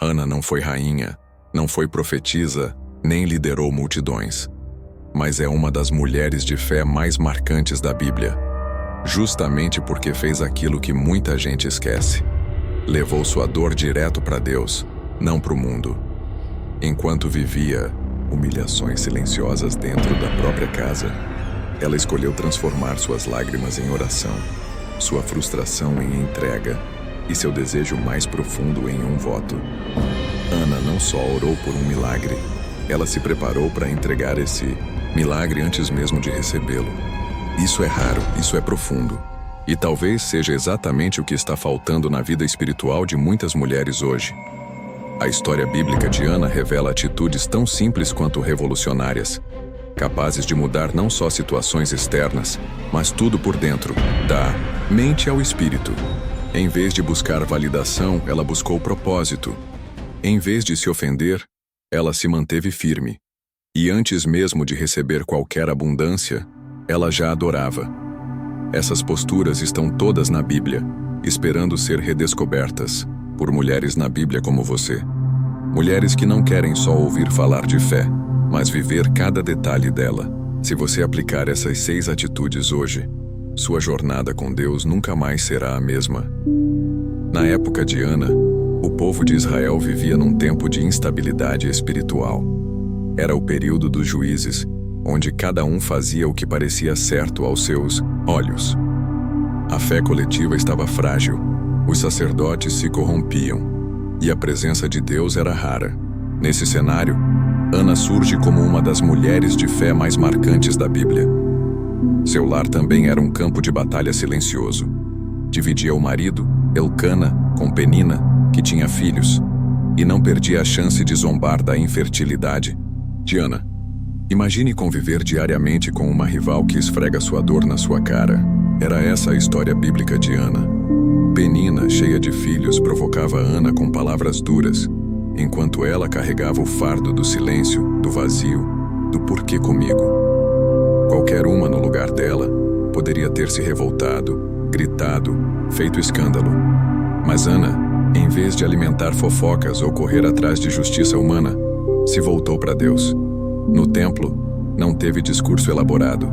Ana não foi rainha, não foi profetisa, nem liderou multidões, mas é uma das mulheres de fé mais marcantes da Bíblia, justamente porque fez aquilo que muita gente esquece. Levou sua dor direto para Deus, não para o mundo. Enquanto vivia humilhações silenciosas dentro da própria casa, ela escolheu transformar suas lágrimas em oração, sua frustração em entrega e seu desejo mais profundo em um voto. Ana não só orou por um milagre, ela se preparou para entregar esse milagre antes mesmo de recebê-lo. Isso é raro, isso é profundo. E talvez seja exatamente o que está faltando na vida espiritual de muitas mulheres hoje. A história bíblica de Ana revela atitudes tão simples quanto revolucionárias, capazes de mudar não só situações externas, mas tudo por dentro, da mente ao espírito. Em vez de buscar validação, ela buscou propósito. Em vez de se ofender, ela se manteve firme. E antes mesmo de receber qualquer abundância, ela já adorava. Essas posturas estão todas na Bíblia, esperando ser redescobertas por mulheres na Bíblia como você. Mulheres que não querem só ouvir falar de fé, mas viver cada detalhe dela. Se você aplicar essas 6 atitudes hoje, sua jornada com Deus nunca mais será a mesma. Na época de Ana, o povo de Israel vivia num tempo de instabilidade espiritual. Era o período dos juízes, onde cada um fazia o que parecia certo aos seus olhos. A fé coletiva estava frágil, os sacerdotes se corrompiam, e a presença de Deus era rara. Nesse cenário, Ana surge como uma das mulheres de fé mais marcantes da Bíblia. Seu lar também era um campo de batalha silencioso. Dividia o marido, Elcana, com Penina, que tinha filhos, e não perdia a chance de zombar da infertilidade de Ana. Imagine conviver diariamente com uma rival que esfrega sua dor na sua cara. Era essa a história bíblica de Ana. Penina, cheia de filhos, provocava Ana com palavras duras, enquanto ela carregava o fardo do silêncio, do vazio, do porquê comigo. Qualquer uma no lugar dela poderia ter se revoltado, gritado, feito escândalo. Mas Ana, em vez de alimentar fofocas ou correr atrás de justiça humana, se voltou para Deus. No templo, não teve discurso elaborado,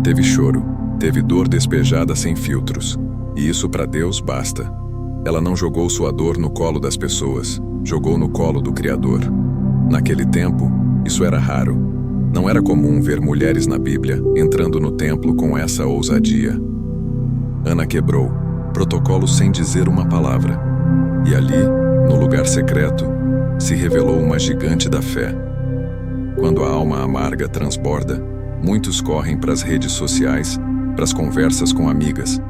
teve choro, teve dor despejada sem filtros. E isso para Deus basta. Ela não jogou sua dor no colo das pessoas, jogou no colo do Criador. Naquele tempo, isso era raro. Não era comum ver mulheres na Bíblia entrando no templo com essa ousadia. Ana quebrou protocolo sem dizer uma palavra. E ali, no lugar secreto, se revelou uma gigante da fé. Quando a alma amarga transborda, muitos correm para as redes sociais, para as conversas com amigas,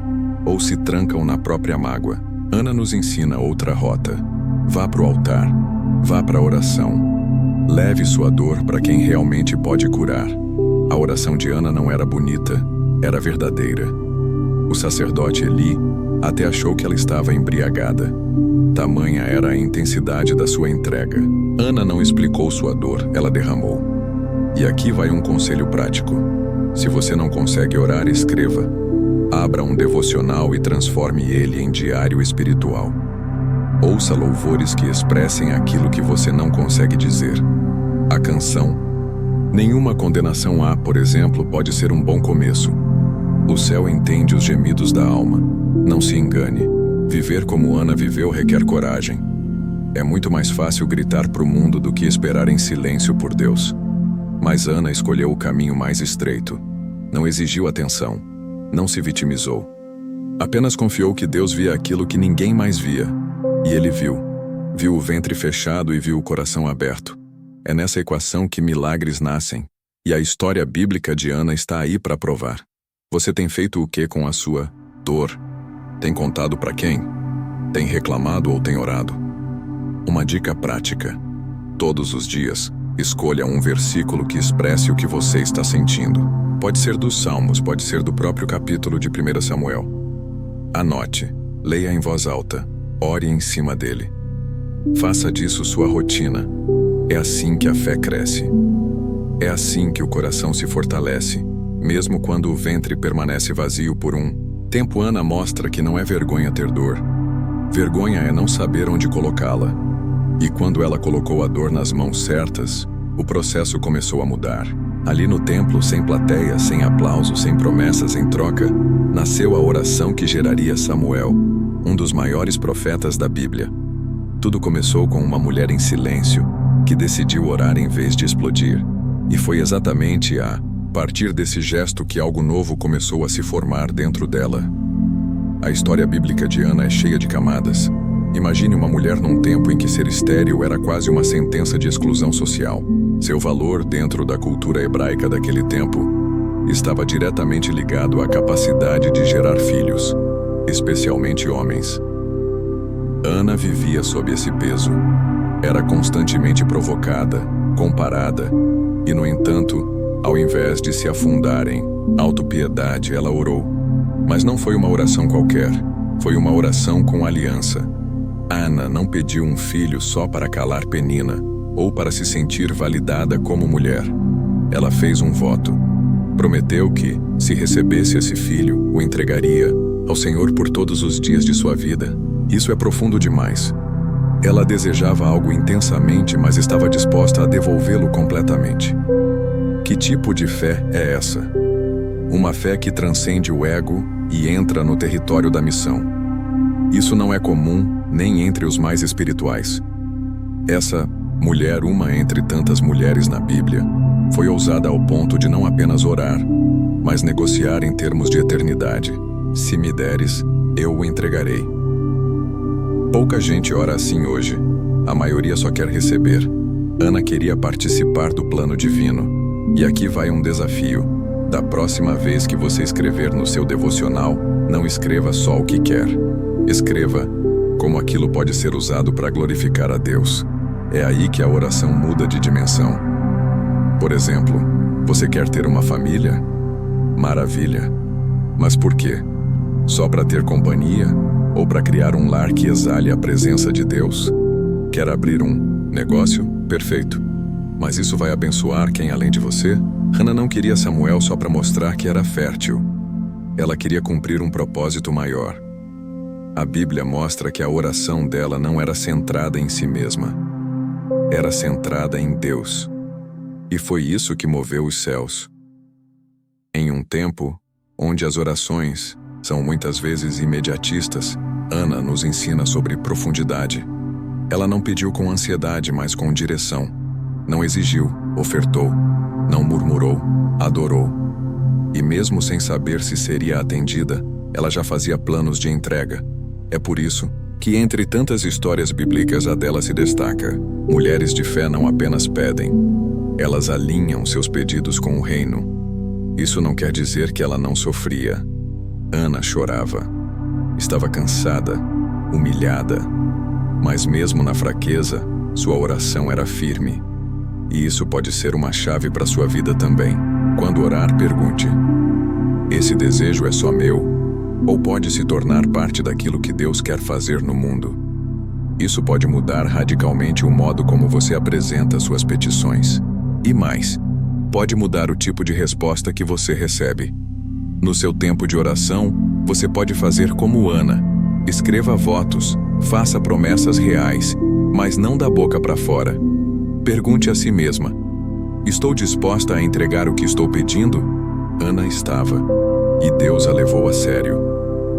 ou se trancam na própria mágoa. Ana nos ensina outra rota. Vá para o altar, vá para a oração. Leve sua dor para quem realmente pode curar. A oração de Ana não era bonita, era verdadeira. O sacerdote Eli até achou que ela estava embriagada. Tamanha era a intensidade da sua entrega. Ana não explicou sua dor, ela derramou. E aqui vai um conselho prático. Se você não consegue orar, escreva. Abra um devocional e transforme ele em diário espiritual. Ouça louvores que expressem aquilo que você não consegue dizer. A canção Nenhuma Condenação Há, por exemplo, pode ser um bom começo. O céu entende os gemidos da alma. Não se engane. Viver como Ana viveu requer coragem. É muito mais fácil gritar para o mundo do que esperar em silêncio por Deus. Mas Ana escolheu o caminho mais estreito. Não exigiu atenção. Não se vitimizou. Apenas confiou que Deus via aquilo que ninguém mais via. E ele viu. Viu o ventre fechado e viu o coração aberto. É nessa equação que milagres nascem. E a história bíblica de Ana está aí para provar. Você tem feito o que com a sua dor? Tem contado para quem? Tem reclamado ou tem orado? Uma dica prática. Todos os dias, escolha um versículo que expresse o que você está sentindo. Pode ser dos Salmos, pode ser do próprio capítulo de 1 Samuel. Anote, leia em voz alta, ore em cima dele. Faça disso sua rotina. É assim que a fé cresce. É assim que o coração se fortalece, mesmo quando o ventre permanece vazio por um tempo. Ana mostra que não é vergonha ter dor. Vergonha é não saber onde colocá-la. E quando ela colocou a dor nas mãos certas, o processo começou a mudar. Ali no templo, sem plateia, sem aplauso, sem promessas em troca, nasceu a oração que geraria Samuel, um dos maiores profetas da Bíblia. Tudo começou com uma mulher em silêncio, que decidiu orar em vez de explodir. E foi exatamente a partir desse gesto que algo novo começou a se formar dentro dela. A história bíblica de Ana é cheia de camadas. Imagine uma mulher num tempo em que ser estéril era quase uma sentença de exclusão social. Seu valor dentro da cultura hebraica daquele tempo estava diretamente ligado à capacidade de gerar filhos, especialmente homens. Ana vivia sob esse peso. Era constantemente provocada, comparada, e, no entanto, ao invés de se afundar em autopiedade, ela orou. Mas não foi uma oração qualquer, foi uma oração com aliança. Ana não pediu um filho só para calar Penina, ou para se sentir validada como mulher. Ela fez um voto. Prometeu que, se recebesse esse filho, o entregaria ao Senhor por todos os dias de sua vida. Isso é profundo demais. Ela desejava algo intensamente, mas estava disposta a devolvê-lo completamente. Que tipo de fé é essa? Uma fé que transcende o ego e entra no território da missão. Isso não é comum nem entre os mais espirituais. Essa mulher, uma entre tantas mulheres na Bíblia, foi ousada ao ponto de não apenas orar, mas negociar em termos de eternidade. Se me deres, eu o entregarei. Pouca gente ora assim hoje. A maioria só quer receber. Ana queria participar do plano divino. E aqui vai um desafio. Da próxima vez que você escrever no seu devocional, não escreva só o que quer. Escreva como aquilo pode ser usado para glorificar a Deus. É aí que a oração muda de dimensão. Por exemplo, você quer ter uma família? Maravilha. Mas por quê? Só para ter companhia? Ou para criar um lar que exale a presença de Deus? Quer abrir um negócio? Perfeito. Mas isso vai abençoar quem além de você? Ana não queria Samuel só para mostrar que era fértil. Ela queria cumprir um propósito maior. A Bíblia mostra que a oração dela não era centrada em si mesma. Era centrada em Deus. E foi isso que moveu os céus. Em um tempo onde as orações são muitas vezes imediatistas, Ana nos ensina sobre profundidade. Ela não pediu com ansiedade, mas com direção. Não exigiu, ofertou. Não murmurou, adorou. E mesmo sem saber se seria atendida, ela já fazia planos de entrega. É por isso que entre tantas histórias bíblicas a dela se destaca. Mulheres de fé não apenas pedem, elas alinham seus pedidos com o reino. Isso não quer dizer que ela não sofria. Ana chorava. Estava cansada, humilhada. Mas mesmo na fraqueza, sua oração era firme. E isso pode ser uma chave para sua vida também. Quando orar, pergunte: esse desejo é só meu? Ou pode se tornar parte daquilo que Deus quer fazer no mundo? Isso pode mudar radicalmente o modo como você apresenta suas petições. E mais, pode mudar o tipo de resposta que você recebe. No seu tempo de oração, você pode fazer como Ana. Escreva votos, faça promessas reais, mas não da boca para fora. Pergunte a si mesma: estou disposta a entregar o que estou pedindo? Ana estava, e Deus a levou a sério.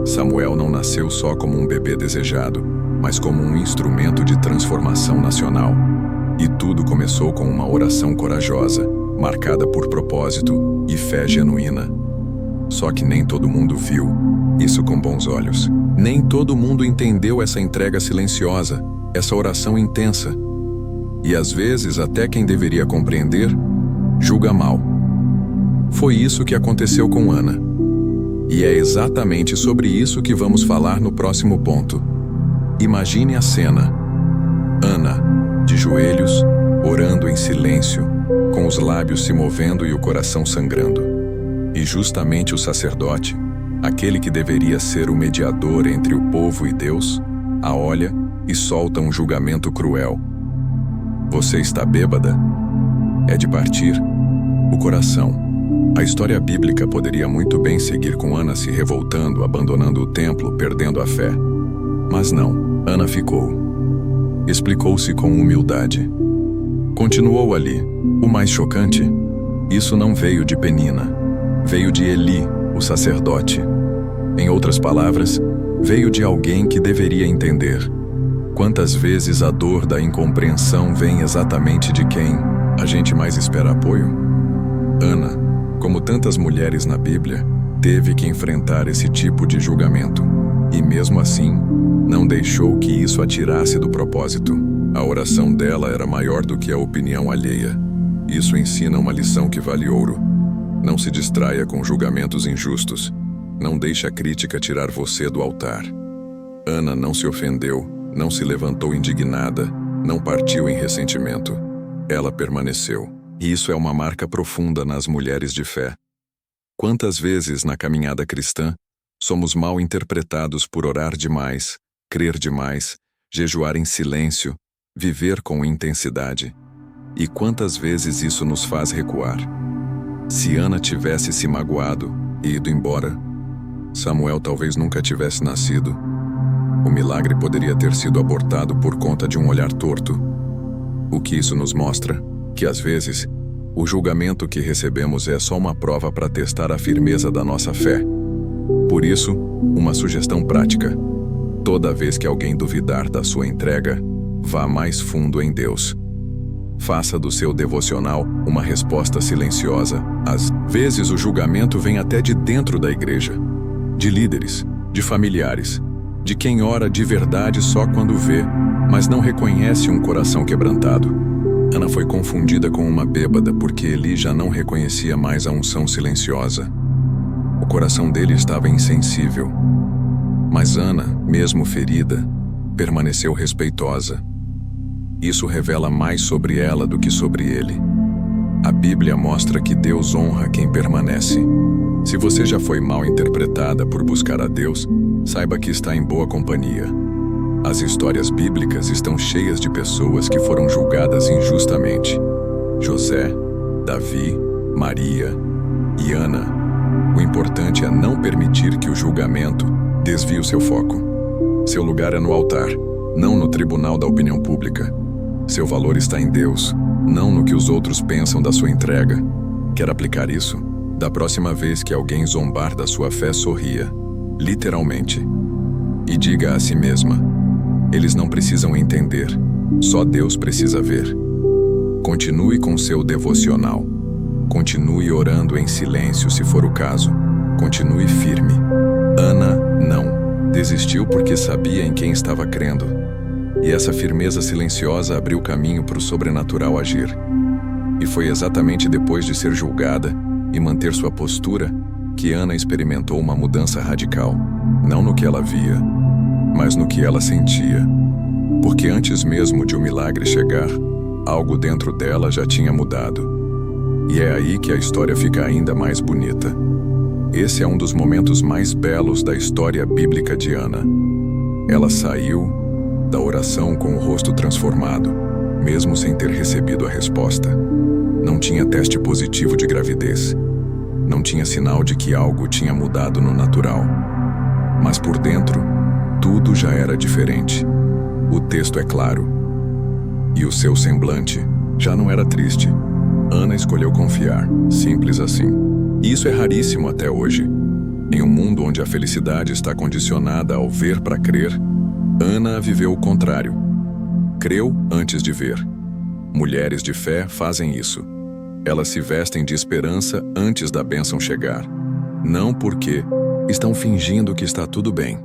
Samuel não nasceu só como um bebê desejado, mas como um instrumento de transformação nacional. E tudo começou com uma oração corajosa, marcada por propósito e fé genuína. Só que nem todo mundo viu isso com bons olhos. Nem todo mundo entendeu essa entrega silenciosa, essa oração intensa. E às vezes, até quem deveria compreender, julga mal. Foi isso que aconteceu com Ana. E é exatamente sobre isso que vamos falar no próximo ponto. Imagine a cena. Ana, de joelhos, orando em silêncio, com os lábios se movendo e o coração sangrando. E justamente o sacerdote, aquele que deveria ser o mediador entre o povo e Deus, a olha e solta um julgamento cruel. Você está bêbada? É de partir o coração. A história bíblica poderia muito bem seguir com Ana se revoltando, abandonando o templo, perdendo a fé. Mas não, Ana ficou. Explicou-se com humildade. Continuou ali. O mais chocante? Isso não veio de Penina. Veio de Eli, o sacerdote. Em outras palavras, veio de alguém que deveria entender. Quantas vezes a dor da incompreensão vem exatamente de quem a gente mais espera apoio? Ana, como tantas mulheres na Bíblia, teve que enfrentar esse tipo de julgamento. E mesmo assim, não deixou que isso a tirasse do propósito. A oração dela era maior do que a opinião alheia. Isso ensina uma lição que vale ouro. Não se distraia com julgamentos injustos. Não deixe a crítica tirar você do altar. Ana não se ofendeu, não se levantou indignada, não partiu em ressentimento. Ela permaneceu. E isso é uma marca profunda nas mulheres de fé. Quantas vezes na caminhada cristã somos mal interpretados por orar demais, crer demais, jejuar em silêncio, viver com intensidade? E quantas vezes isso nos faz recuar? Se Ana tivesse se magoado e ido embora, Samuel talvez nunca tivesse nascido. O milagre poderia ter sido abortado por conta de um olhar torto. O que isso nos mostra? Que às vezes, o julgamento que recebemos é só uma prova para testar a firmeza da nossa fé. Por isso, uma sugestão prática. Toda vez que alguém duvidar da sua entrega, vá mais fundo em Deus. Faça do seu devocional uma resposta silenciosa. Às vezes o julgamento vem até de dentro da igreja, de líderes, de familiares, de quem ora de verdade só quando vê, mas não reconhece um coração quebrantado. Ana foi confundida com uma bêbada porque Eli já não reconhecia mais a unção silenciosa. O coração dele estava insensível. Mas Ana, mesmo ferida, permaneceu respeitosa. Isso revela mais sobre ela do que sobre ele. A Bíblia mostra que Deus honra quem permanece. Se você já foi mal interpretada por buscar a Deus, saiba que está em boa companhia. As histórias bíblicas estão cheias de pessoas que foram julgadas injustamente. José, Davi, Maria e Ana. O importante é não permitir que o julgamento desvie o seu foco. Seu lugar é no altar, não no tribunal da opinião pública. Seu valor está em Deus, não no que os outros pensam da sua entrega. Quer aplicar isso? Da próxima vez que alguém zombar da sua fé, sorria, literalmente, e diga a si mesma: eles não precisam entender, só Deus precisa ver. Continue com seu devocional. Continue orando em silêncio se for o caso. Continue firme. Ana não desistiu porque sabia em quem estava crendo. E essa firmeza silenciosa abriu caminho para o sobrenatural agir. E foi exatamente depois de ser julgada e manter sua postura que Ana experimentou uma mudança radical. Não no que ela via, mas no que ela sentia. Porque antes mesmo de o milagre chegar, algo dentro dela já tinha mudado. E é aí que a história fica ainda mais bonita. Esse é um dos momentos mais belos da história bíblica de Ana. Ela saiu da oração com o rosto transformado, mesmo sem ter recebido a resposta. Não tinha teste positivo de gravidez. Não tinha sinal de que algo tinha mudado no natural. Mas por dentro, tudo já era diferente. O texto é claro. E o seu semblante já não era triste. Ana escolheu confiar, simples assim. E isso é raríssimo até hoje. Em um mundo onde a felicidade está condicionada ao ver para crer, Ana viveu o contrário. Creu antes de ver. Mulheres de fé fazem isso. Elas se vestem de esperança antes da bênção chegar. Não porque estão fingindo que está tudo bem,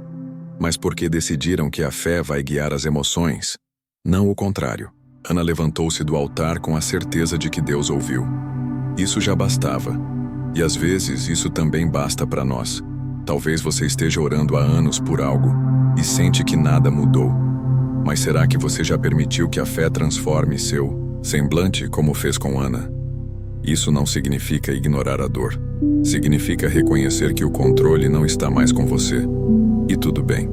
mas porque decidiram que a fé vai guiar as emoções. Não o contrário. Ana levantou-se do altar com a certeza de que Deus ouviu. Isso já bastava. E às vezes isso também basta para nós. Talvez você esteja orando há anos por algo e sente que nada mudou. Mas será que você já permitiu que a fé transforme seu semblante como fez com Ana? Isso não significa ignorar a dor. Significa reconhecer que o controle não está mais com você. E tudo bem.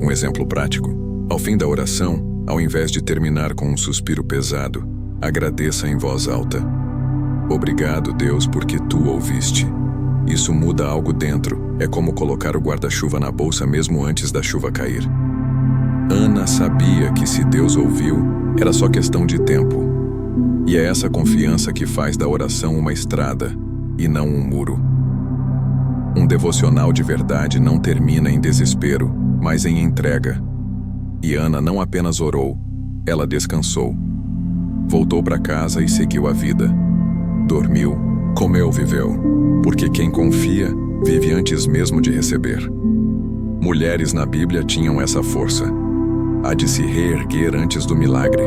Um exemplo prático. Ao fim da oração, ao invés de terminar com um suspiro pesado, agradeça em voz alta. Obrigado, Deus, porque tu ouviste. Isso muda algo dentro. É como colocar o guarda-chuva na bolsa mesmo antes da chuva cair. Ana sabia que se Deus ouviu, era só questão de tempo. E é essa confiança que faz da oração uma estrada e não um muro. Um devocional de verdade não termina em desespero, mas em entrega. E Ana não apenas orou, ela descansou. Voltou para casa e seguiu a vida. Dormiu, comeu, viveu. Porque quem confia, vive antes mesmo de receber. Mulheres na Bíblia tinham essa força. A de se reerguer antes do milagre.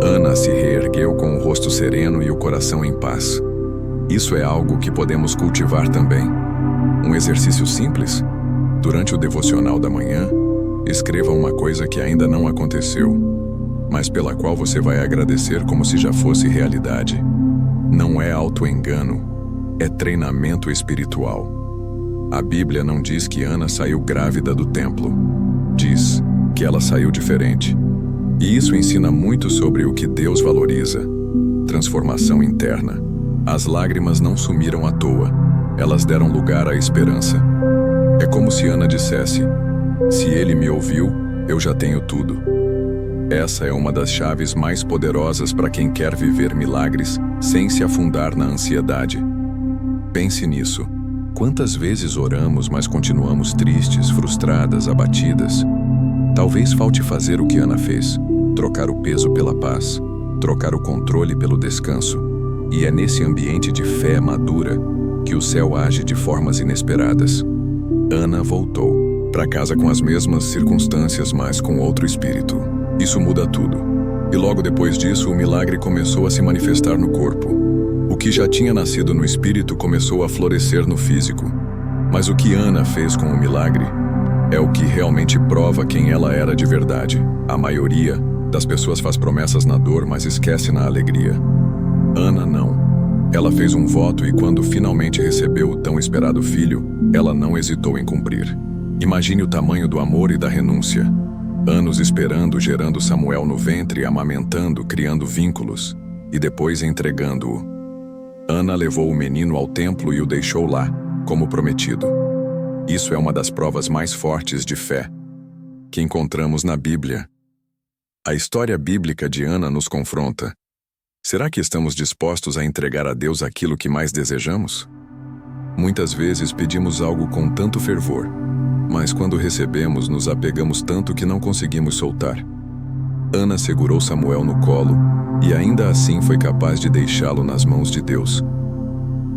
Ana se reergueu com o rosto sereno e o coração em paz. Isso é algo que podemos cultivar também. Um exercício simples. Durante o devocional da manhã, escreva uma coisa que ainda não aconteceu, mas pela qual você vai agradecer como se já fosse realidade. Não é auto-engano, é treinamento espiritual. A Bíblia não diz que Ana saiu grávida do templo. Diz que ela saiu diferente. E isso ensina muito sobre o que Deus valoriza. Transformação interna. As lágrimas não sumiram à toa. Elas deram lugar à esperança. É como se Ana dissesse: se ele me ouviu, eu já tenho tudo. Essa é uma das chaves mais poderosas para quem quer viver milagres sem se afundar na ansiedade. Pense nisso. Quantas vezes oramos, mas continuamos tristes, frustradas, abatidas? Talvez falte fazer o que Ana fez: trocar o peso pela paz, trocar o controle pelo descanso. E é nesse ambiente de fé madura que o céu age de formas inesperadas. Ana voltou para casa com as mesmas circunstâncias, mas com outro espírito. Isso muda tudo. E logo depois disso, o milagre começou a se manifestar no corpo. O que já tinha nascido no espírito começou a florescer no físico. Mas o que Ana fez com o milagre é o que realmente prova quem ela era de verdade. A maioria das pessoas faz promessas na dor, mas esquece na alegria. Ana não. Ela fez um voto e quando finalmente recebeu o tão esperado filho, ela não hesitou em cumprir. Imagine o tamanho do amor e da renúncia. Anos esperando, gerando Samuel no ventre, amamentando, criando vínculos e depois entregando-o. Ana levou o menino ao templo e o deixou lá, como prometido. Isso é uma das provas mais fortes de fé que encontramos na Bíblia. A história bíblica de Ana nos confronta. Será que estamos dispostos a entregar a Deus aquilo que mais desejamos? Muitas vezes pedimos algo com tanto fervor, mas quando recebemos, nos apegamos tanto que não conseguimos soltar. Ana segurou Samuel no colo e ainda assim foi capaz de deixá-lo nas mãos de Deus.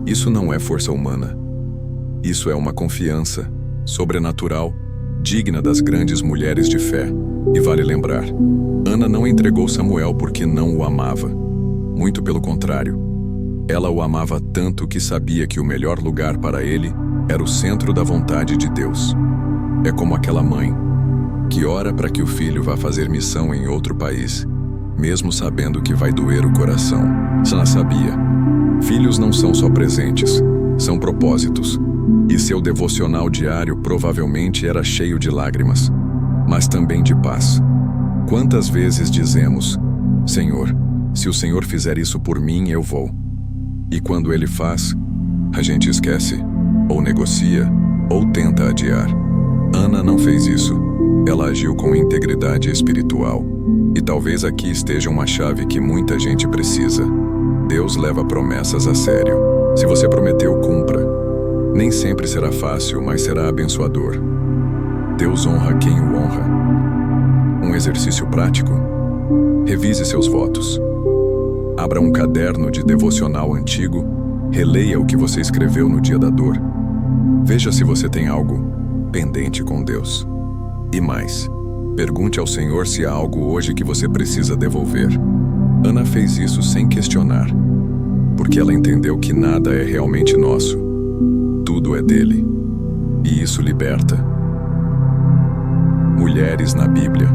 Isso não é força humana. Isso é uma confiança sobrenatural, digna das grandes mulheres de fé. E vale lembrar, Ana não entregou Samuel porque não o amava. Muito pelo contrário. Ela o amava tanto que sabia que o melhor lugar para ele era o centro da vontade de Deus. É como aquela mãe que ora para que o filho vá fazer missão em outro país, mesmo sabendo que vai doer o coração. Ana sabia. Filhos não são só presentes, são propósitos. E seu devocional diário provavelmente era cheio de lágrimas, mas também de paz. Quantas vezes dizemos: Senhor, se o Senhor fizer isso por mim, eu vou. E quando Ele faz, a gente esquece, ou negocia, ou tenta adiar. Ana não fez isso. Ela agiu com integridade espiritual. E talvez aqui esteja uma chave que muita gente precisa. Deus leva promessas a sério. Se você prometeu, cumpra. Nem sempre será fácil, mas será abençoador. Deus honra quem o honra. Um exercício prático? Revise seus votos. Abra um caderno de devocional antigo, releia o que você escreveu no dia da dor. Veja se você tem algo pendente com Deus. E mais, pergunte ao Senhor se há algo hoje que você precisa devolver. Ana fez isso sem questionar, porque ela entendeu que nada é realmente nosso. Tudo é dele. E isso liberta. Mulheres na Bíblia,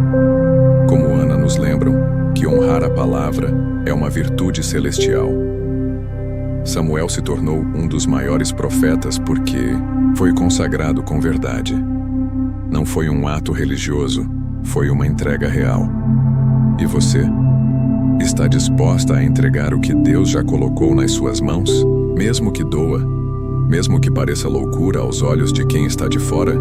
como Ana, nos lembram que honrar a palavra é uma virtude celestial. Samuel se tornou um dos maiores profetas porque foi consagrado com verdade. Não foi um ato religioso, foi uma entrega real. E você? Está disposta a entregar o que Deus já colocou nas suas mãos? Mesmo que doa, mesmo que pareça loucura aos olhos de quem está de fora?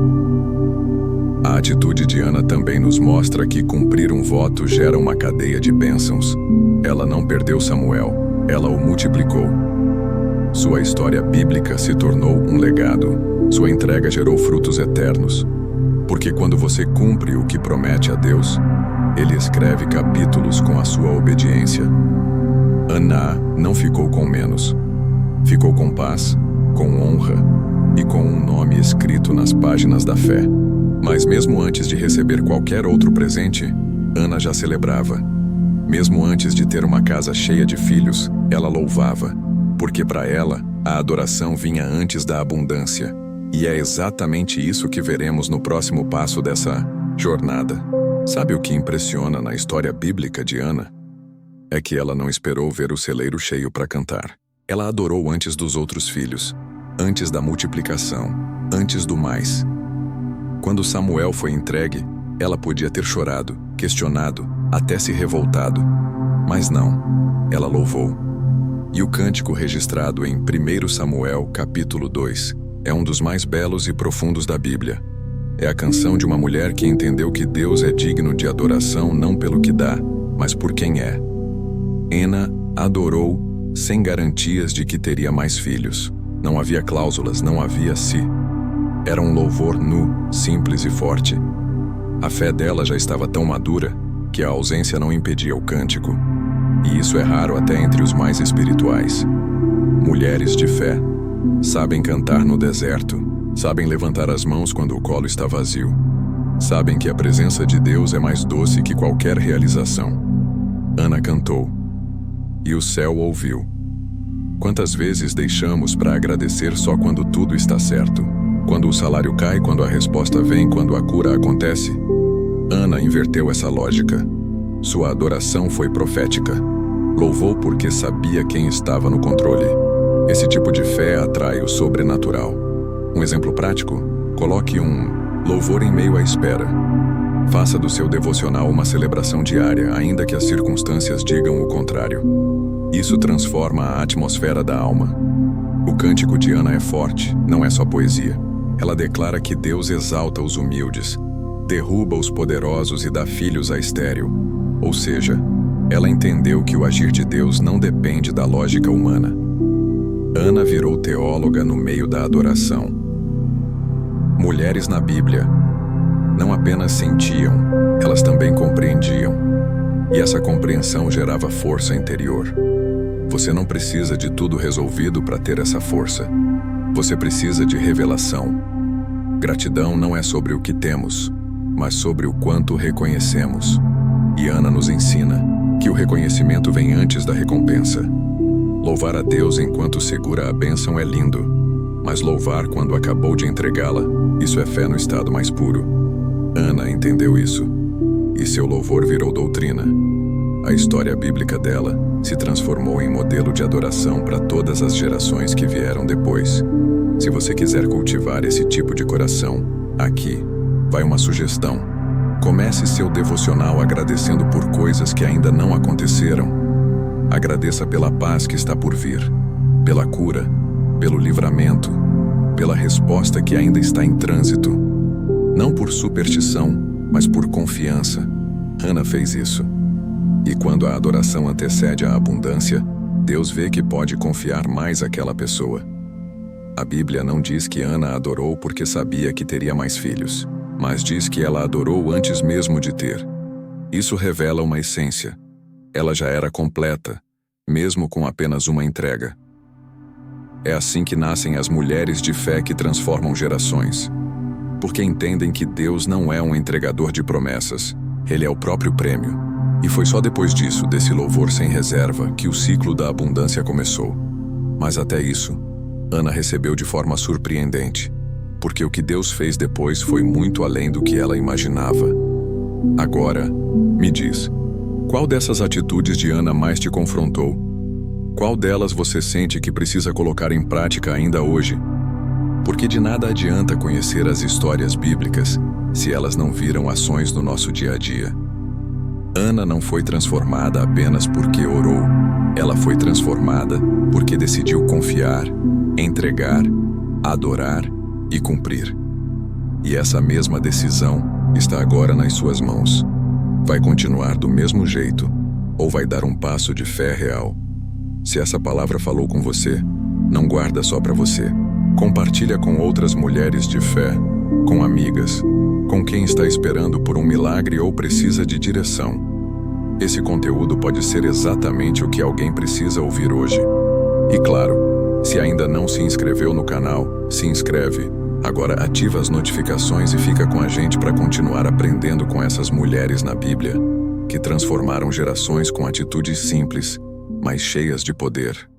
A atitude de Ana também nos mostra que cumprir um voto gera uma cadeia de bênçãos. Ela não perdeu Samuel, ela o multiplicou. Sua história bíblica se tornou um legado. Sua entrega gerou frutos eternos. Porque quando você cumpre o que promete a Deus, Ele escreve capítulos com a sua obediência. Ana não ficou com menos. Ficou com paz, com honra e com um nome escrito nas páginas da fé. Mas mesmo antes de receber qualquer outro presente, Ana já celebrava. Mesmo antes de ter uma casa cheia de filhos, ela louvava, porque para ela, a adoração vinha antes da abundância. E é exatamente isso que veremos no próximo passo dessa jornada. Sabe o que impressiona na história bíblica de Ana? É que ela não esperou ver o celeiro cheio para cantar. Ela adorou antes dos outros filhos, antes da multiplicação, antes do mais. Quando Samuel foi entregue, ela podia ter chorado, questionado, até se revoltado. Mas não, ela louvou. E o cântico registrado em 1 Samuel, capítulo 2, é um dos mais belos e profundos da Bíblia. É a canção de uma mulher que entendeu que Deus é digno de adoração não pelo que dá, mas por quem é. Ana adorou sem garantias de que teria mais filhos. Não havia cláusulas, não havia si. Era um louvor nu, simples e forte. A fé dela já estava tão madura que a ausência não impedia o cântico. E isso é raro até entre os mais espirituais. Mulheres de fé sabem cantar no deserto, sabem levantar as mãos quando o colo está vazio. Sabem que a presença de Deus é mais doce que qualquer realização. Ana cantou, e o céu ouviu. Quantas vezes deixamos para agradecer só quando tudo está certo? Quando o salário cai, quando a resposta vem, quando a cura acontece? Ana inverteu essa lógica. Sua adoração foi profética. Louvou porque sabia quem estava no controle. Esse tipo de fé atrai o sobrenatural. Um exemplo prático? Coloque um louvor em meio à espera. Faça do seu devocional uma celebração diária, ainda que as circunstâncias digam o contrário. Isso transforma a atmosfera da alma. O cântico de Ana é forte, não é só poesia. Ela declara que Deus exalta os humildes, derruba os poderosos e dá filhos a estéril. Ou seja, ela entendeu que o agir de Deus não depende da lógica humana. Ana virou teóloga no meio da adoração. Mulheres na Bíblia não apenas sentiam, elas também compreendiam. E essa compreensão gerava força interior. Você não precisa de tudo resolvido para ter essa força. Você precisa de revelação. Gratidão não é sobre o que temos, mas sobre o quanto reconhecemos. E Ana nos ensina que o reconhecimento vem antes da recompensa. Louvar a Deus enquanto segura a bênção é lindo, mas louvar quando acabou de entregá-la, isso é fé no estado mais puro. Ana entendeu isso, e seu louvor virou doutrina. A história bíblica dela se transformou em modelo de adoração para todas as gerações que vieram depois. Se você quiser cultivar esse tipo de coração, aqui vai uma sugestão. Comece seu devocional agradecendo por coisas que ainda não aconteceram. Agradeça pela paz que está por vir, pela cura, pelo livramento, pela resposta que ainda está em trânsito. Não por superstição, mas por confiança. Ana fez isso. E quando a adoração antecede a abundância, Deus vê que pode confiar mais àquela pessoa. A Bíblia não diz que Ana adorou porque sabia que teria mais filhos, mas diz que ela adorou antes mesmo de ter. Isso revela uma essência. Ela já era completa, mesmo com apenas uma entrega. É assim que nascem as mulheres de fé que transformam gerações. Porque entendem que Deus não é um entregador de promessas, Ele é o próprio prêmio. E foi só depois disso, desse louvor sem reserva, que o ciclo da abundância começou. Mas até isso, Ana recebeu de forma surpreendente, porque o que Deus fez depois foi muito além do que ela imaginava. Agora, me diz, qual dessas atitudes de Ana mais te confrontou? Qual delas você sente que precisa colocar em prática ainda hoje? Porque de nada adianta conhecer as histórias bíblicas se elas não viram ações no nosso dia a dia. Ana não foi transformada apenas porque orou. Ela foi transformada porque decidiu confiar, entregar, adorar e cumprir. E essa mesma decisão está agora nas suas mãos. Vai continuar do mesmo jeito ou vai dar um passo de fé real? Se essa palavra falou com você, não guarda só para você. Compartilha com outras mulheres de fé, com amigas, com quem está esperando por um milagre ou precisa de direção. Esse conteúdo pode ser exatamente o que alguém precisa ouvir hoje. E claro, se ainda não se inscreveu no canal, se inscreve. Agora ativa as notificações e fica com a gente para continuar aprendendo com essas mulheres na Bíblia, que transformaram gerações com atitudes simples, mas cheias de poder.